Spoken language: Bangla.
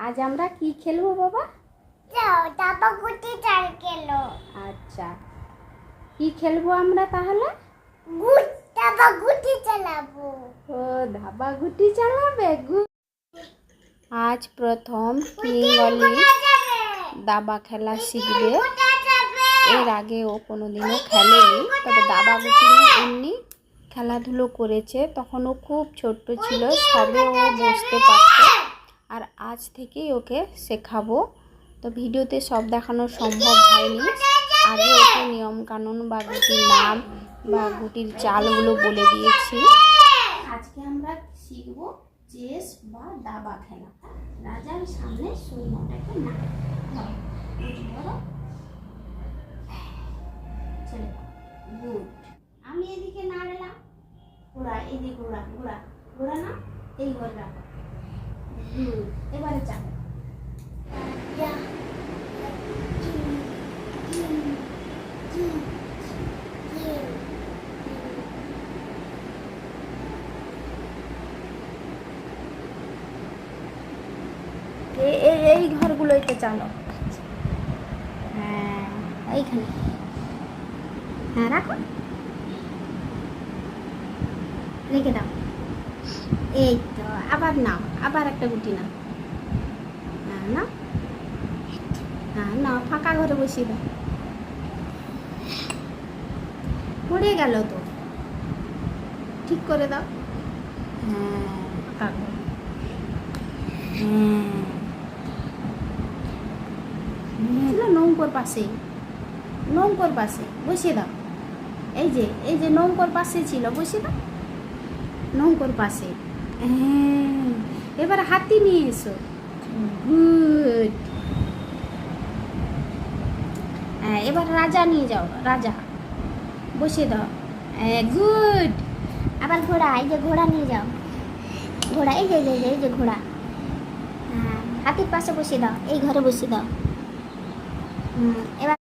আজ আমরা কি খেলবো বাবা? দাবা গুটি চাল খেলো। আচ্ছা, কি খেলবো আমরা তাহলে? দাবা গুটি চালাবো। ও দাবা গুটি চালাবে। আজ প্রথম কিঙ্গলি দাবা খেলা শিখবে। এর আগে ও কোনোদিনও খেলেনি, তবে দাবা গুটি নিয়ে এমনি খেলাধুলো করেছে। তখন ও খুব ছোট্ট ছিল, সবে ও বসতে পারত। আর আজ থেকেই ওকে শেখাবো। তো ভিডিওতে সব দেখানো সম্ভব হয়নি। আগে ওকে নিয়মকানুন বা গুটির নাম বা গুটির চালগুলো বলে দিয়েছি। আজকে আমরা শিখবো চেস বা দাবা খেলা। রাজার সামনে সৈন্যটাকে না গুড। আমি এদিকে নাড়লাম, ঘোড়া এদিকে, ঘোড়া ঘোড়া ঘোড়া না, এই ঘর রাখো। গুড, এবারে চাপো। এই ঘরগুলোইতে চালো। হ্যাঁ, এইখানে। হ্যাঁ, রাখো, রেখে দাও। এই তো, আবার নাও, আবার একটা গুটি নাও। হ্যাঁ না, হ্যাঁ না, ফাঁকা ঘরে বসিয়ে দাও। পড়ে গেল তো, ঠিক করে দাও। হ্যাঁ, ফাঁকা ঘর। হ্যাঁ, নৌকোর পাশে, নৌকোর পাশে বসিয়ে দাও। এই যে নৌকোর পাশে ছিল, বসিয়ে দাও নৌকোর পাশে। হ্যাঁ, এবার হাতি নিয়ে এসো। গুড। হ্যাঁ, এবার রাজা নিয়ে যাও, রাজা বসিয়ে দাও। গুড। আবার ঘোড়া, এই যে ঘোড়া নিয়ে যাও। ঘোড়া, এই যে এই যে ঘোড়া। হ্যাঁ, হাতির পাশে বসিয়ে দাও, এই ঘরে বসিয়ে দাও। এবার